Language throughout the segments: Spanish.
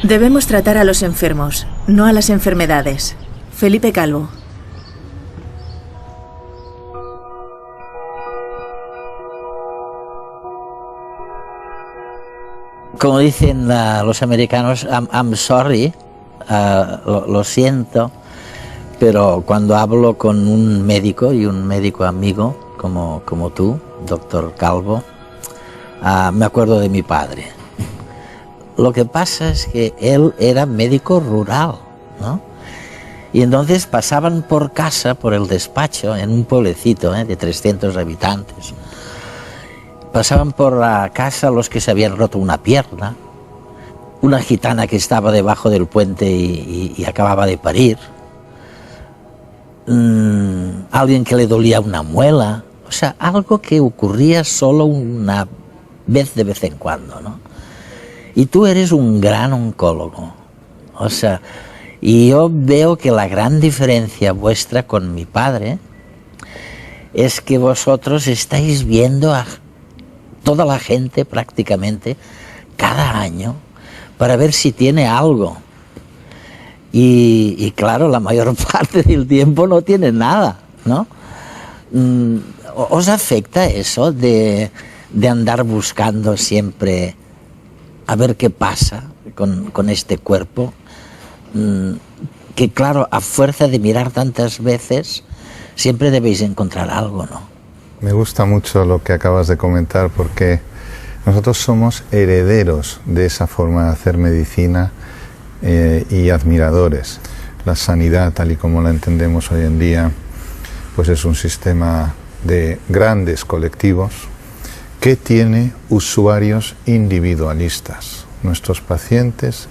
Debemos tratar a los enfermos, no a las enfermedades. Felipe Calvo. Como dicen los americanos, I'm sorry, lo siento, pero cuando hablo con un médico y un médico amigo como tú, doctor Calvo, me acuerdo de mi padre. Lo que pasa es que él era médico rural, ¿no? Y entonces pasaban por casa, por el despacho, en un pueblecito de 300 habitantes. Pasaban por la casa los que se habían roto una pierna, una gitana que estaba debajo del puente y acababa de parir, alguien que le dolía una muela, o sea, algo que ocurría solo una vez de vez en cuando, ¿no? Y tú eres un gran oncólogo, o sea, y yo veo que la gran diferencia vuestra con mi padre es que vosotros estáis viendo a toda la gente prácticamente cada año para ver si tiene algo. Y claro, la mayor parte del tiempo no tiene nada, ¿no? ¿Os afecta eso de andar buscando siempre a ver qué pasa con este cuerpo? Que claro, a fuerza de mirar tantas veces, siempre debéis encontrar algo, ¿no? Me gusta mucho lo que acabas de comentar, porque nosotros somos herederos de esa forma de hacer medicina y admiradores. La sanidad, tal y como la entendemos hoy en día, pues es un sistema de grandes colectivos que tiene usuarios individualistas. Nuestros pacientes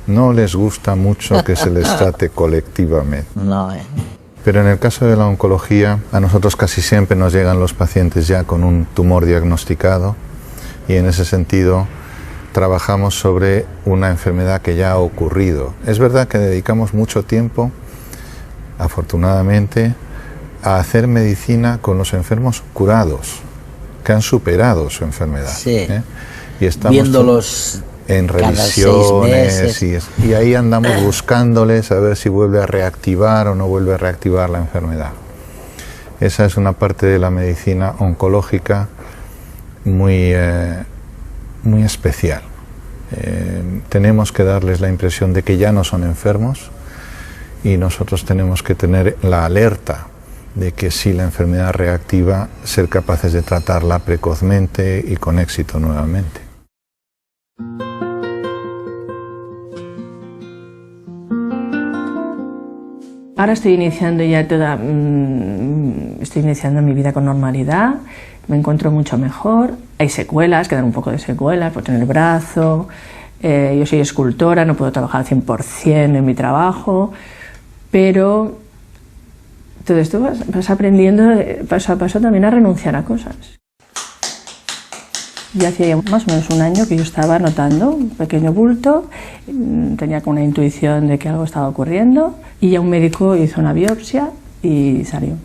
no les gusta mucho que se les trate colectivamente. No, Pero en el caso de la oncología, a nosotros casi siempre nos llegan los pacientes ya con un tumor diagnosticado, y en ese sentido trabajamos sobre una enfermedad que ya ha ocurrido. Es verdad que dedicamos mucho tiempo, afortunadamente, a hacer medicina con los enfermos curados, que han superado su enfermedad. Sí. Y estamos viéndolos en revisiones y ahí andamos buscándoles a ver si vuelve a reactivar o no vuelve a reactivar la enfermedad. Esa es una parte de la medicina oncológica muy especial. Tenemos que darles la impresión de que ya no son enfermos, y nosotros tenemos que tener la alerta de que si la enfermedad reactiva, ser capaces de tratarla precozmente y con éxito nuevamente. Ahora estoy iniciando ya estoy iniciando mi vida con normalidad, me encuentro mucho mejor. Hay secuelas, quedan un poco de secuelas, pues en el brazo. Yo soy escultora, no puedo trabajar al 100% en mi trabajo, pero todo esto vas aprendiendo paso a paso también a renunciar a cosas. Ya hacía más o menos un año que yo estaba notando un pequeño bulto, tenía como una intuición de que algo estaba ocurriendo, y ya un médico hizo una biopsia y salió.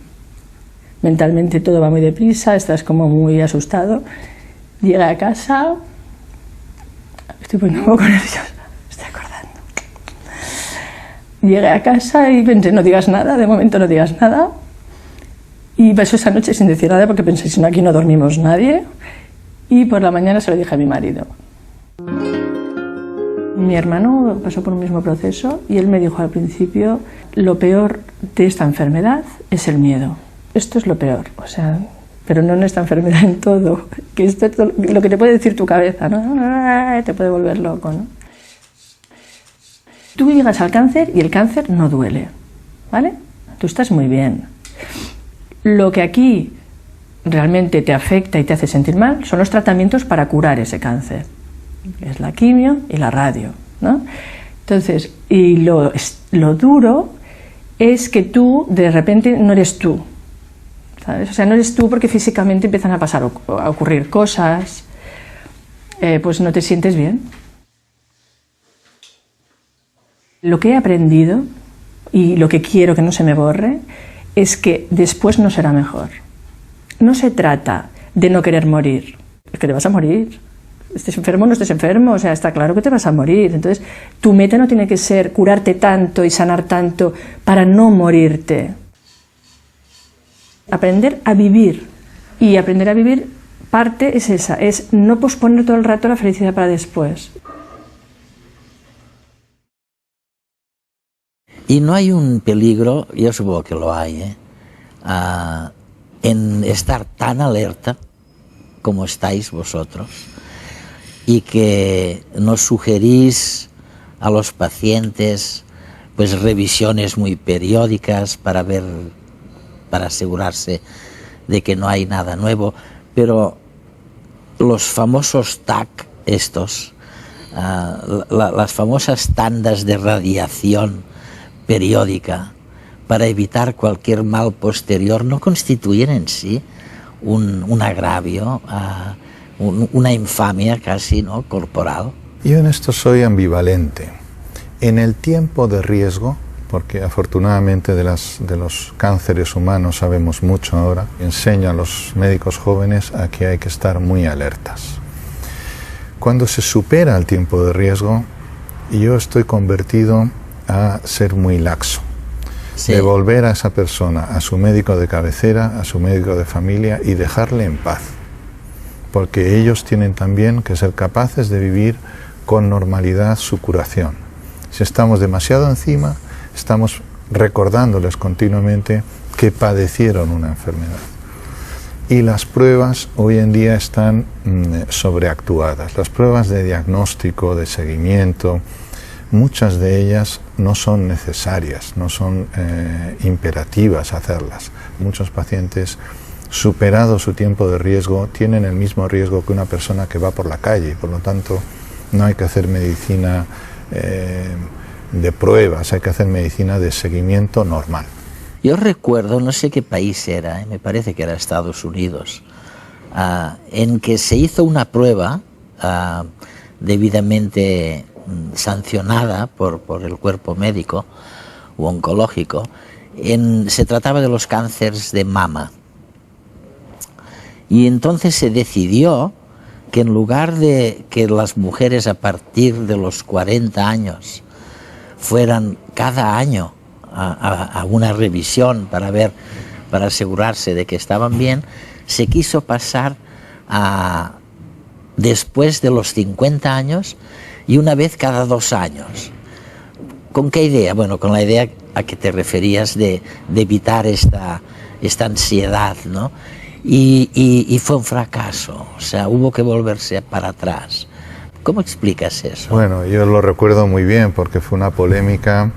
Mentalmente todo va muy deprisa, estás como muy asustado. Llegué a casa, estoy poniendo un poco nerviosa, me estoy acordando. Llegué a casa y pensé, no digas nada, de momento no digas nada. Y pasó esa noche sin decir nada porque pensé, si no, aquí no dormimos nadie. Y por la mañana se lo dije a mi marido. Mi hermano pasó por un mismo proceso y él me dijo al principio, lo peor de esta enfermedad es el miedo. Esto es lo peor, o sea, pero no en esta enfermedad, en todo. Que esto es lo que te puede decir tu cabeza, ¿no? Te puede volver loco, ¿no? Tú llegas al cáncer y el cáncer no duele, ¿vale? Tú estás muy bien. Lo que aquí realmente te afecta y te hace sentir mal son los tratamientos para curar ese cáncer. Es la quimio y la radio, ¿no? Entonces, y lo duro es que tú de repente no eres tú, ¿sabes? O sea, no eres tú porque físicamente empiezan a pasar, a ocurrir cosas, pues no te sientes bien. Lo que he aprendido y lo que quiero que no se me borre es que después no será mejor. No se trata de no querer morir, es que te vas a morir. Estés enfermo o no estés enfermo, o sea, está claro que te vas a morir. Entonces, tu meta no tiene que ser curarte tanto y sanar tanto para no morirte. Aprender a vivir. Y aprender a vivir, parte es esa, es no posponer todo el rato la felicidad para después. Y no hay un peligro, yo supongo que lo hay, en estar tan alerta como estáis vosotros y que nos sugerís a los pacientes pues revisiones muy periódicas para asegurarse de que no hay nada nuevo, pero los famosos TAC estos, las famosas tandas de radiación periódica para evitar cualquier mal posterior no constituyen en sí un agravio, una infamia casi, ¿no?, corporal. Yo en esto soy ambivalente. En el tiempo de riesgo, porque afortunadamente de los cánceres humanos sabemos mucho ahora, enseño a los médicos jóvenes a que hay que estar muy alertas. Cuando se supera el tiempo de riesgo, yo estoy convertido a ser muy laxo, sí. Devolver a esa persona a su médico de cabecera, a su médico de familia y dejarle en paz, porque ellos tienen también que ser capaces de vivir con normalidad su curación. Si estamos demasiado encima, estamos recordándoles continuamente que padecieron una enfermedad. Y las pruebas hoy en día están sobreactuadas. Las pruebas de diagnóstico, de seguimiento, muchas de ellas no son necesarias, no son imperativas hacerlas. Muchos pacientes, superado su tiempo de riesgo, tienen el mismo riesgo que una persona que va por la calle. Por lo tanto, no hay que hacer medicina de pruebas, hay que hacer medicina de seguimiento normal. Yo recuerdo, no sé qué país era, me parece que era Estados Unidos, en que se hizo una prueba debidamente sancionada por el cuerpo médico u oncológico. Se trataba de los cánceres de mama. Y entonces se decidió que en lugar de que las mujeres a partir de los 40 años fueran cada año a una revisión para asegurarse de que estaban bien, se quiso pasar a después de los 50 años y una vez cada 2 años. ¿Con qué idea? Bueno, con la idea a que te referías de evitar esta ansiedad, ¿no? Y fue un fracaso, o sea, hubo que volverse para atrás. ¿Cómo explicas eso? Bueno, yo lo recuerdo muy bien porque fue una polémica,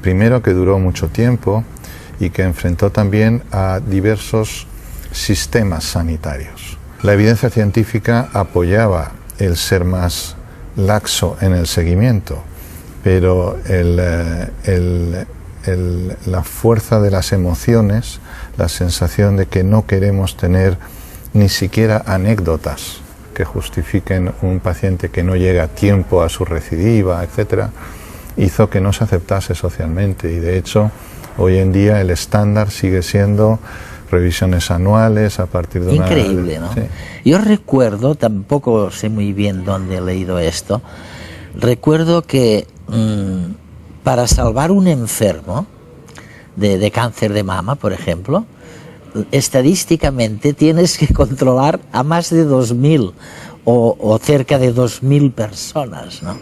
primero que duró mucho tiempo y que enfrentó también a diversos sistemas sanitarios. La evidencia científica apoyaba el ser más laxo en el seguimiento, pero la fuerza de las emociones, la sensación de que no queremos tener ni siquiera anécdotas que justifiquen un paciente que no llega a tiempo a su recidiva, etcétera, hizo que no se aceptase socialmente. Y de hecho, hoy en día el estándar sigue siendo revisiones anuales a partir de Increíble, ¿no? Sí. Yo recuerdo, tampoco sé muy bien dónde he leído esto, recuerdo que para salvar un enfermo de cáncer de mama, por ejemplo, estadísticamente tienes que controlar a más de 2.000 o cerca de 2.000 personas, ¿no?,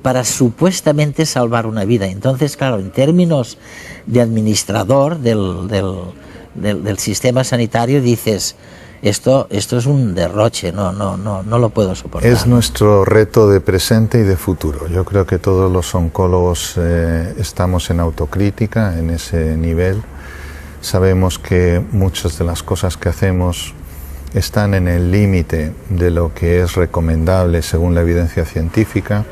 para supuestamente salvar una vida. Entonces, claro, en términos de administrador del sistema sanitario dices, esto es un derroche, no lo puedo soportar. Es nuestro reto de presente y de futuro. Yo creo que todos los oncólogos estamos en autocrítica en ese nivel. Sabemos que muchas de las cosas que hacemos están en el límite de lo que es recomendable según la evidencia científica,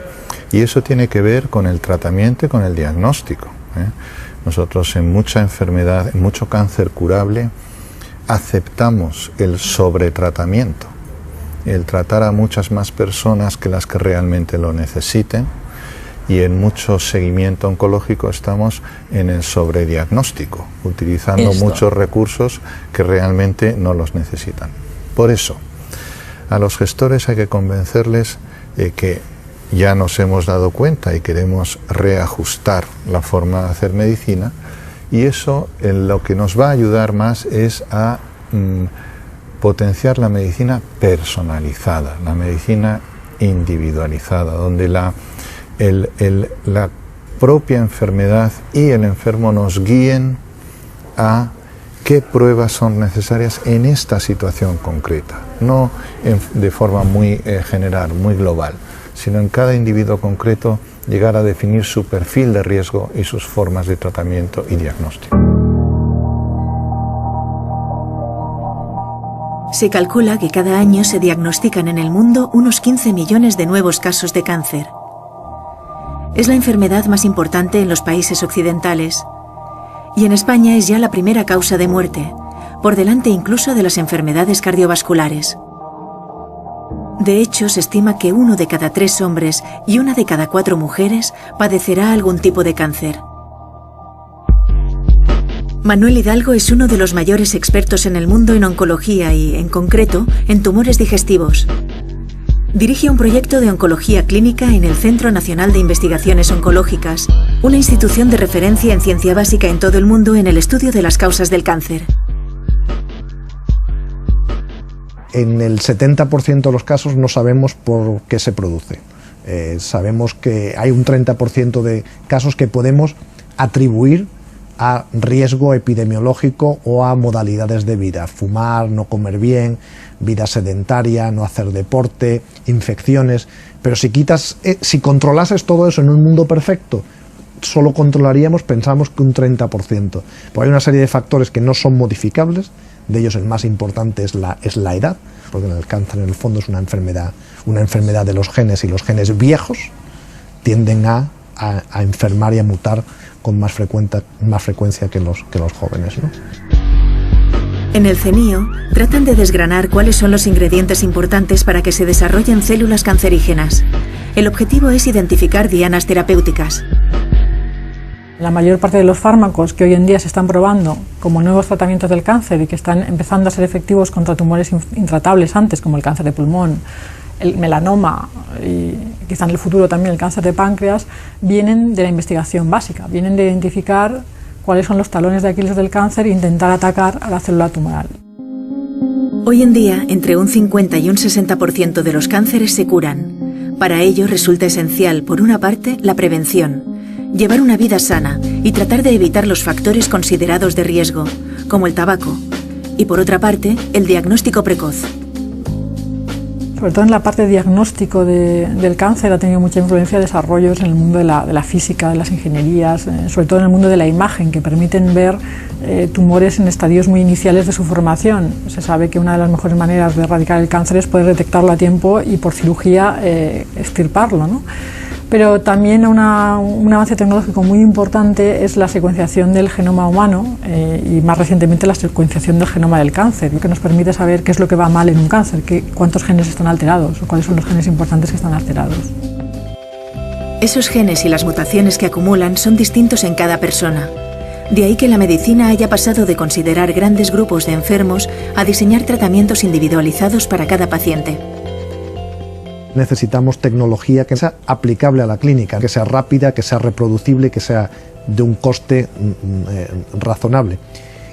y eso tiene que ver con el tratamiento y con el diagnóstico. Nosotros en mucha enfermedad, en mucho cáncer curable, aceptamos el sobretratamiento, el tratar a muchas más personas que las que realmente lo necesiten, y en mucho seguimiento oncológico estamos en el sobrediagnóstico, utilizando muchos recursos que realmente no los necesitan. Por eso, a los gestores hay que convencerles que ya nos hemos dado cuenta y queremos reajustar la forma de hacer medicina, y eso en lo que nos va a ayudar más es a potenciar la medicina personalizada, la medicina individualizada, donde la propia enfermedad y el enfermo nos guíen a qué pruebas son necesarias en esta situación concreta, no de forma muy general, muy global, sino en cada individuo concreto llegar a definir su perfil de riesgo y sus formas de tratamiento y diagnóstico. Se calcula que cada año se diagnostican en el mundo unos 15 millones de nuevos casos de cáncer. Es la enfermedad más importante en los países occidentales y en España es ya la primera causa de muerte, por delante incluso de las enfermedades cardiovasculares. De hecho, se estima que 1 de cada 3 hombres y 1 de cada 4 mujeres padecerá algún tipo de cáncer. Manuel Hidalgo es uno de los mayores expertos en el mundo en oncología y, en concreto, en tumores digestivos. Dirige un proyecto de oncología clínica en el Centro Nacional de Investigaciones Oncológicas, una institución de referencia en ciencia básica en todo el mundo en el estudio de las causas del cáncer. En el 70% de los casos no sabemos por qué se produce. Sabemos que hay un 30% de casos que podemos atribuir a riesgo epidemiológico o a modalidades de vida: fumar, no comer bien, vida sedentaria, no hacer deporte, infecciones. Pero si controlases todo eso en un mundo perfecto, solo controlaríamos, pensamos, que un 30%. Porque hay una serie de factores que no son modificables. De ellos el más importante es la edad, porque el cáncer en el fondo es una enfermedad de los genes, y los genes viejos tienden a enfermar y a mutar con más frecuencia que los jóvenes, ¿no? En el CENIO tratan de desgranar cuáles son los ingredientes importantes para que se desarrollen células cancerígenas. El objetivo es identificar dianas terapéuticas. La mayor parte de los fármacos que hoy en día se están probando como nuevos tratamientos del cáncer y que están empezando a ser efectivos contra tumores intratables antes, como el cáncer de pulmón, el melanoma y quizá en el futuro también el cáncer de páncreas, vienen de la investigación básica, vienen de identificar cuáles son los talones de Aquiles del cáncer e intentar atacar a la célula tumoral. Hoy en día, entre un 50 y un 60% de los cánceres se curan. Para ello resulta esencial, por una parte, la prevención, llevar una vida sana y tratar de evitar los factores considerados de riesgo, como el tabaco, y por otra parte, el diagnóstico precoz. Sobre todo en la parte de diagnóstico del cáncer ha tenido mucha influencia desarrollos en el mundo de la física, de las ingenierías, sobre todo en el mundo de la imagen, que permiten ver tumores en estadios muy iniciales de su formación. Se sabe que una de las mejores maneras de erradicar el cáncer es poder detectarlo a tiempo y por cirugía extirparlo, ¿no? Pero también un avance tecnológico muy importante es la secuenciación del genoma humano y más recientemente la secuenciación del genoma del cáncer, que nos permite saber qué es lo que va mal en un cáncer, cuántos genes están alterados o cuáles son los genes importantes que están alterados. Esos genes y las mutaciones que acumulan son distintos en cada persona. De ahí que la medicina haya pasado de considerar grandes grupos de enfermos a diseñar tratamientos individualizados para cada paciente. Necesitamos tecnología que sea aplicable a la clínica, que sea rápida, que sea reproducible, que sea de un coste razonable.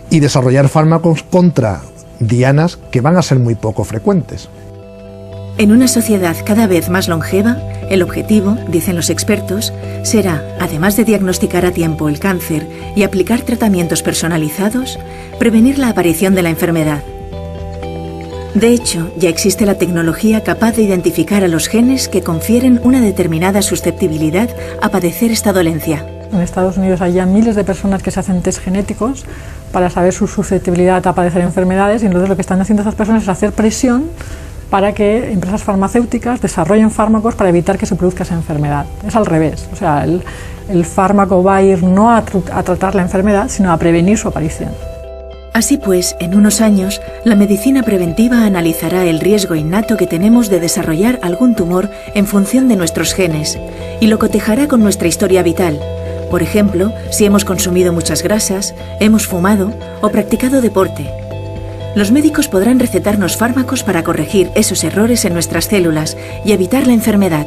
Y desarrollar fármacos contra dianas que van a ser muy poco frecuentes. En una sociedad cada vez más longeva, el objetivo, dicen los expertos, será, además de diagnosticar a tiempo el cáncer y aplicar tratamientos personalizados, prevenir la aparición de la enfermedad. De hecho, ya existe la tecnología capaz de identificar a los genes que confieren una determinada susceptibilidad a padecer esta dolencia. En Estados Unidos hay ya miles de personas que se hacen test genéticos para saber su susceptibilidad a padecer enfermedades, y entonces lo que están haciendo esas personas es hacer presión para que empresas farmacéuticas desarrollen fármacos para evitar que se produzca esa enfermedad. Es al revés, o sea, el fármaco va a ir no a tratar la enfermedad, sino a prevenir su aparición. Así pues, en unos años, la medicina preventiva analizará el riesgo innato que tenemos de desarrollar algún tumor en función de nuestros genes y lo cotejará con nuestra historia vital. Por ejemplo, si hemos consumido muchas grasas, hemos fumado o practicado deporte. Los médicos podrán recetarnos fármacos para corregir esos errores en nuestras células y evitar la enfermedad.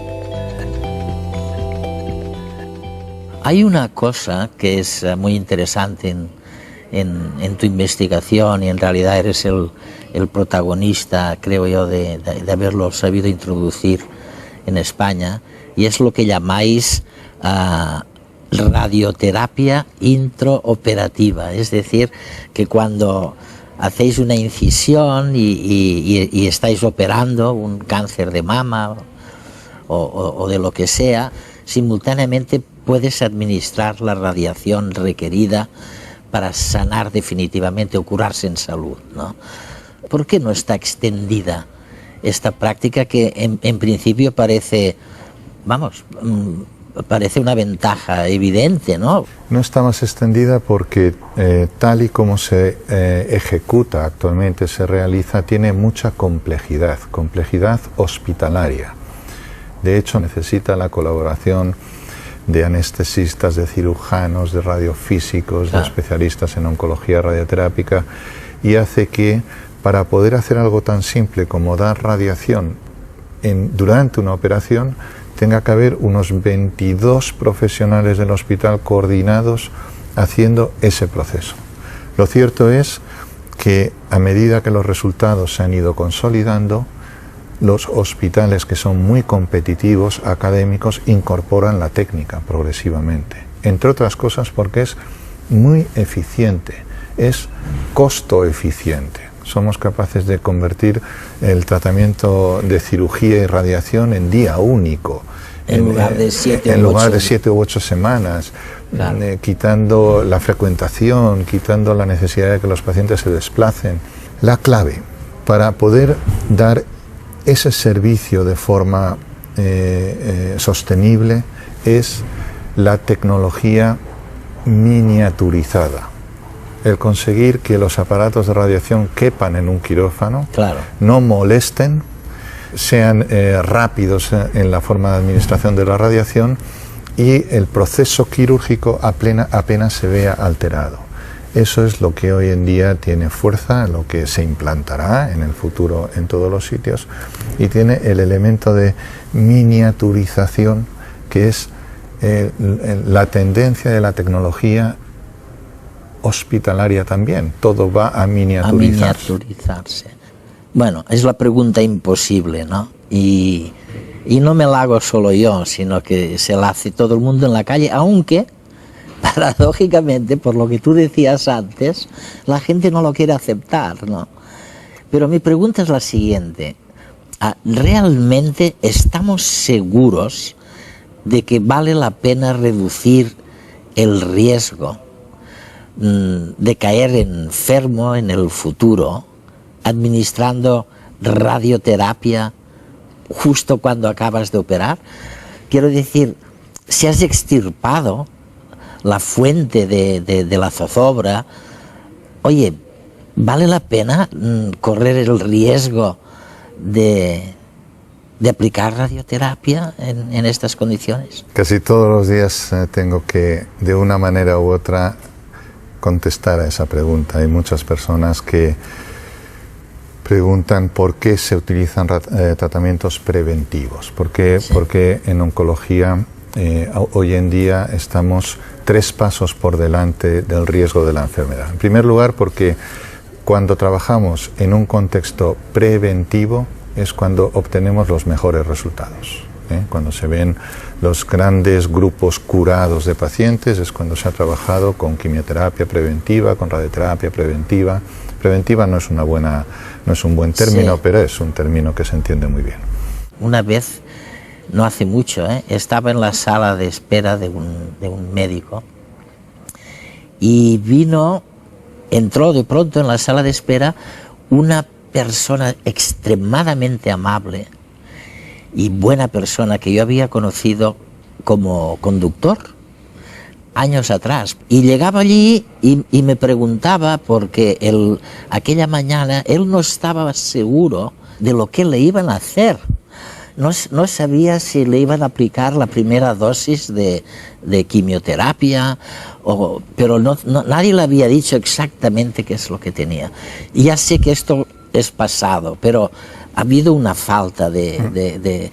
Hay una cosa que es muy interesante en tu investigación, y en realidad eres el protagonista, creo yo, de haberlo sabido introducir en España, y es lo que llamáis radioterapia intraoperativa. Es decir, que cuando hacéis una incisión y estáis operando un cáncer de mama o de lo que sea, simultáneamente puedes administrar la radiación requerida para sanar definitivamente o curarse en salud, ¿no? ¿Por qué no está extendida esta práctica que en principio parece, parece una ventaja evidente, ¿no? No está más extendida porque tal y como se ejecuta actualmente, se realiza, tiene mucha complejidad hospitalaria. De hecho, necesita la colaboración de anestesistas, de cirujanos, de radiofísicos, de especialistas en oncología radioterápica, y hace que para poder hacer algo tan simple como dar radiación durante una operación, tenga que haber unos 22 profesionales del hospital coordinados haciendo ese proceso. Lo cierto es que a medida que los resultados se han ido consolidando, los hospitales, que son muy competitivos, académicos, incorporan la técnica progresivamente. Entre otras cosas porque es muy eficiente, es costo eficiente. Somos capaces de convertir el tratamiento de cirugía y radiación en día único. En lugar de 7 u 8 semanas, claro. Quitando la frecuentación, quitando la necesidad de que los pacientes se desplacen. La clave para poder dar ese servicio de forma sostenible es la tecnología miniaturizada. El conseguir que los aparatos de radiación quepan en un quirófano, claro, no molesten, sean rápidos en la forma de administración de la radiación, y el proceso quirúrgico apenas se vea alterado. Eso es lo que hoy en día tiene fuerza, lo que se implantará en el futuro en todos los sitios, y tiene el elemento de miniaturización, que es la tendencia de la tecnología hospitalaria también. Todo va a miniaturizarse. Bueno, es la pregunta imposible, ¿no? Y no me la hago solo yo, sino que se la hace todo el mundo en la calle, aunque paradójicamente, por lo que tú decías antes, la gente no lo quiere aceptar, ¿no? Pero mi pregunta es la siguiente: ¿realmente estamos seguros de que vale la pena reducir el riesgo de caer enfermo en el futuro administrando radioterapia justo cuando acabas de operar? Quiero decir, si has extirpado la fuente de la zozobra, oye, ¿vale la pena correr el riesgo de aplicar radioterapia en estas condiciones? Casi todos los días tengo que, de una manera u otra, contestar a esa pregunta. Hay muchas personas que preguntan por qué se utilizan tratamientos preventivos. Porque en oncología hoy en día estamos 3 pasos por delante del riesgo de la enfermedad. En primer lugar, porque cuando trabajamos en un contexto preventivo es cuando obtenemos los mejores resultados. Cuando se ven los grandes grupos curados de pacientes es cuando se ha trabajado con quimioterapia preventiva, con radioterapia preventiva. Preventiva no es un buen término, sí, pero es un término que se entiende muy bien. Una vez, no hace mucho, estaba en la sala de espera de un médico y entró de pronto en la sala de espera una persona extremadamente amable y buena persona que yo había conocido como conductor, años atrás. Y llegaba allí y me preguntaba porque aquella mañana él no estaba seguro de lo que le iban a hacer. No sabía si le iban a aplicar la primera dosis de quimioterapia, pero nadie le había dicho exactamente qué es lo que tenía. Y ya sé que esto es pasado, pero ha habido una falta de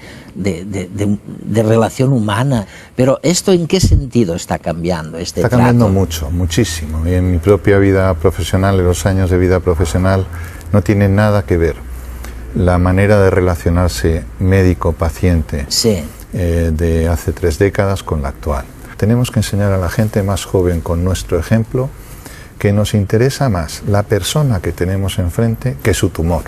relación humana. Pero ¿esto en qué sentido está cambiando este trato? Está cambiando mucho, muchísimo. Y en mi propia vida profesional, en los años de vida profesional, no tiene nada que ver la manera de relacionarse médico-paciente de hace 3 décadas con la actual. Tenemos que enseñar a la gente más joven con nuestro ejemplo que nos interesa más la persona que tenemos enfrente que su tumor.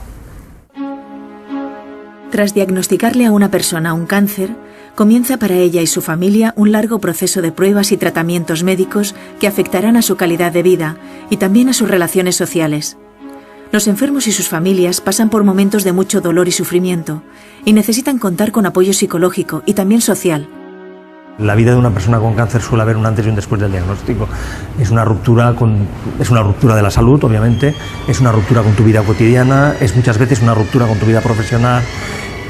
Tras diagnosticarle a una persona un cáncer, comienza para ella y su familia un largo proceso de pruebas y tratamientos médicos que afectarán a su calidad de vida y también a sus relaciones sociales. Los enfermos y sus familias pasan por momentos de mucho dolor y sufrimiento y necesitan contar con apoyo psicológico y también social. La vida de una persona con cáncer suele haber un antes y un después del diagnóstico. Es una ruptura de la salud, obviamente, es una ruptura con tu vida cotidiana, es muchas veces una ruptura con tu vida profesional,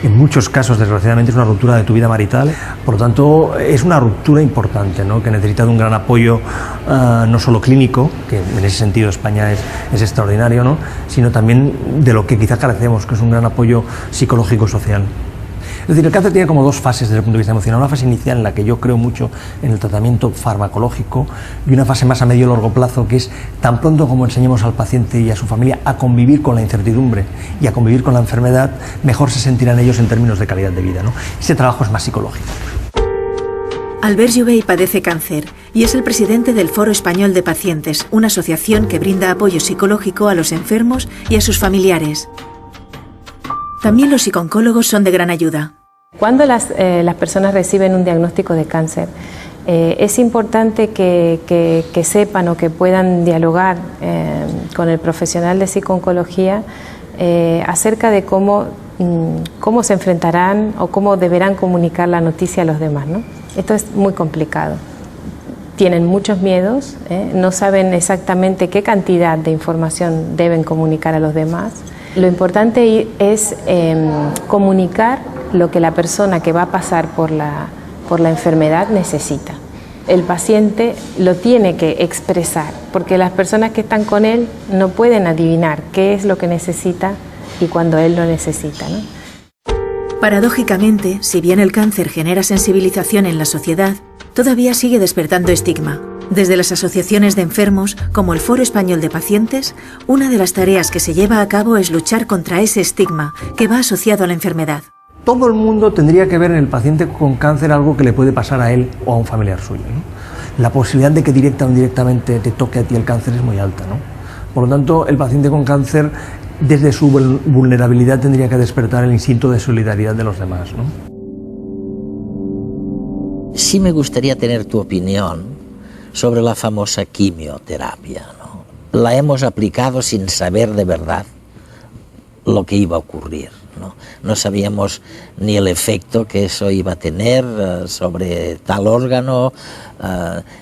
en muchos casos, desgraciadamente, es una ruptura de tu vida marital. Por lo tanto, es una ruptura importante, ¿no?, que necesita de un gran apoyo, no solo clínico, que en ese sentido España es extraordinario, ¿no?, sino también de lo que quizá carecemos, que es un gran apoyo psicológico-social. Es decir, el cáncer tiene como 2 fases desde el punto de vista emocional. Una fase inicial en la que yo creo mucho en el tratamiento farmacológico y una fase más a medio y largo plazo, que es tan pronto como enseñemos al paciente y a su familia a convivir con la incertidumbre y a convivir con la enfermedad, mejor se sentirán ellos en términos de calidad de vida, ¿no? Ese trabajo es más psicológico. Albert Jubey padece cáncer y es el presidente del Foro Español de Pacientes, una asociación que brinda apoyo psicológico a los enfermos y a sus familiares. También los psicooncólogos son de gran ayuda. Cuando las personas reciben un diagnóstico de cáncer, es importante que sepan o que puedan dialogar con el profesional de psicooncología acerca de cómo se enfrentarán o cómo deberán comunicar la noticia a los demás, ¿no? Esto es muy complicado. Tienen muchos miedos, no saben exactamente qué cantidad de información deben comunicar a los demás. Lo importante es comunicar lo que la persona que va a pasar por la enfermedad necesita. El paciente lo tiene que expresar, porque las personas que están con él no pueden adivinar qué es lo que necesita y cuando él lo necesita, ¿no? Paradójicamente, si bien el cáncer genera sensibilización en la sociedad, todavía sigue despertando estigma. Desde las asociaciones de enfermos, como el Foro Español de Pacientes, una de las tareas que se lleva a cabo es luchar contra ese estigma que va asociado a la enfermedad. Todo el mundo tendría que ver en el paciente con cáncer algo que le puede pasar a él o a un familiar suyo, ¿no? La posibilidad de que directa o indirectamente te toque a ti el cáncer es muy alta, ¿no? Por lo tanto, el paciente con cáncer, desde su vulnerabilidad, tendría que despertar el instinto de solidaridad de los demás, ¿no? Sí me gustaría tener tu opinión sobre la famosa quimioterapia, ¿no? La hemos aplicado sin saber de verdad lo que iba a ocurrir, ¿no? No sabíamos ni el efecto que eso iba a tener sobre tal órgano,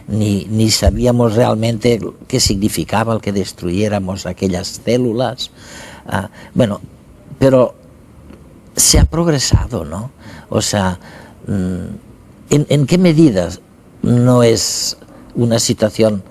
ni sabíamos realmente qué significaba el que destruyéramos aquellas células. Bueno, pero se ha progresado, ¿no? O sea, ¿en qué medidas no es una situación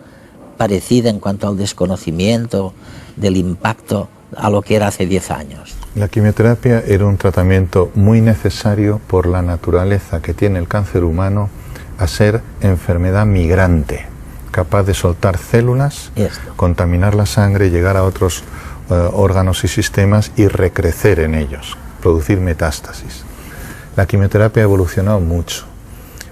parecida en cuanto al desconocimiento del impacto a lo que era hace 10 años? La quimioterapia era un tratamiento muy necesario por la naturaleza que tiene el cáncer humano a ser enfermedad migrante, capaz de soltar células, contaminar la sangre, llegar a otros órganos y sistemas y recrecer en ellos, producir metástasis. La quimioterapia ha evolucionado mucho.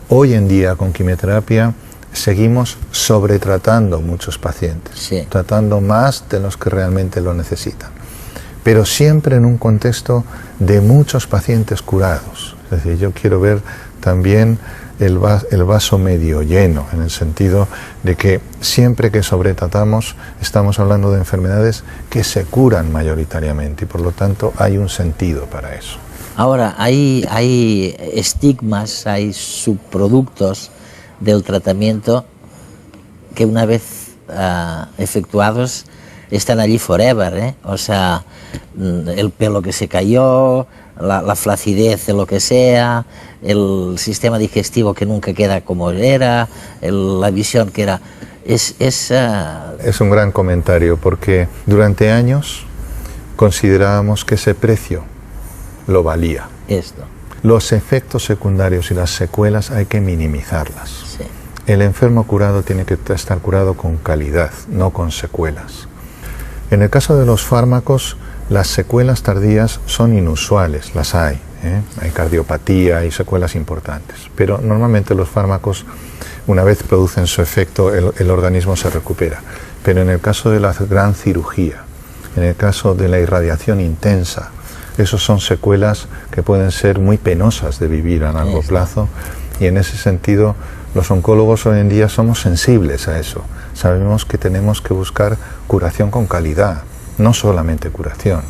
Hoy en día con quimioterapia seguimos sobretratando muchos pacientes, tratando más de los que realmente lo necesitan, pero siempre en un contexto de muchos pacientes curados. Es decir, yo quiero ver también el vaso medio lleno, en el sentido de que siempre que sobretratamos estamos hablando de enfermedades que se curan mayoritariamente y por lo tanto hay un sentido para eso. Ahora, hay estigmas, hay subproductos del tratamiento que una vez efectuados están allí forever, ¿eh? O sea, el pelo que se cayó, la flacidez de lo que sea, el sistema digestivo que nunca queda como era, la visión que era... Es un gran comentario, porque durante años considerábamos que ese precio lo valía. Esto. Los efectos secundarios y las secuelas hay que minimizarlas. Sí. El enfermo curado tiene que estar curado con calidad, no con secuelas. En el caso de los fármacos, las secuelas tardías son inusuales, las hay. Hay cardiopatía, hay secuelas importantes. Pero normalmente los fármacos, una vez producen su efecto, el organismo se recupera. Pero en el caso de la gran cirugía, en el caso de la irradiación intensa, esos son secuelas que pueden ser muy penosas de vivir a largo plazo, y en ese sentido los oncólogos hoy en día somos sensibles a eso. Sabemos que tenemos que buscar curación con calidad, no solamente curación.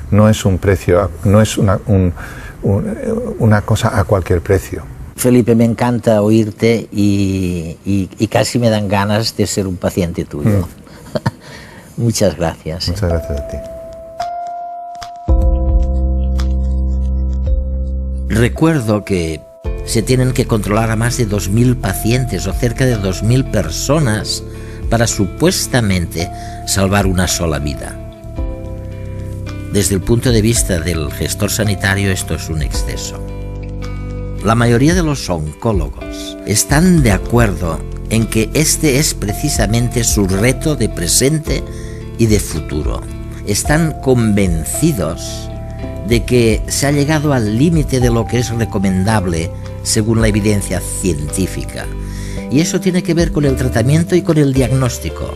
No es un precio, no es una cosa a cualquier precio. Felipe, me encanta oírte y casi me dan ganas de ser un paciente tuyo. Muchas gracias. Muchas gracias a ti. Recuerdo que se tienen que controlar a más de 2.000 pacientes o cerca de 2.000 personas para supuestamente salvar una sola vida. Desde el punto de vista del gestor sanitario, esto es un exceso. La mayoría de los oncólogos están de acuerdo en que este es precisamente su reto de presente y de futuro. Están convencidos de que se ha llegado al límite de lo que es recomendable según la evidencia científica. Y eso tiene que ver con el tratamiento y con el diagnóstico.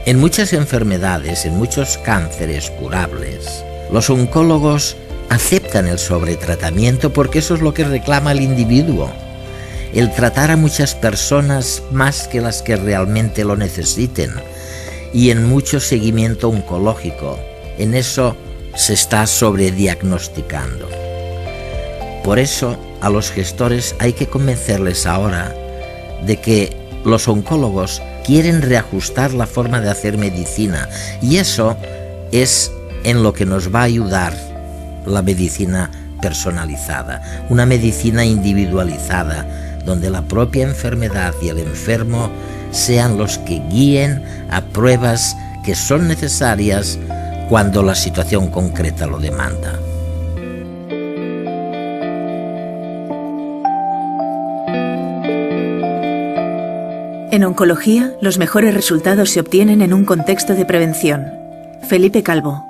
En muchas enfermedades, en muchos cánceres curables, los oncólogos aceptan el sobretratamiento porque eso es lo que reclama el individuo. El tratar a muchas personas más que las que realmente lo necesiten. Y en mucho seguimiento oncológico, en eso se está sobrediagnosticando. Por eso a los gestores hay que convencerles ahora de que los oncólogos quieren reajustar la forma de hacer medicina, y eso es en lo que nos va a ayudar la medicina personalizada, una medicina individualizada, donde la propia enfermedad y el enfermo sean los que guíen a pruebas que son necesarias cuando la situación concreta lo demanda. En oncología, los mejores resultados se obtienen en un contexto de prevención. Felipe Calvo.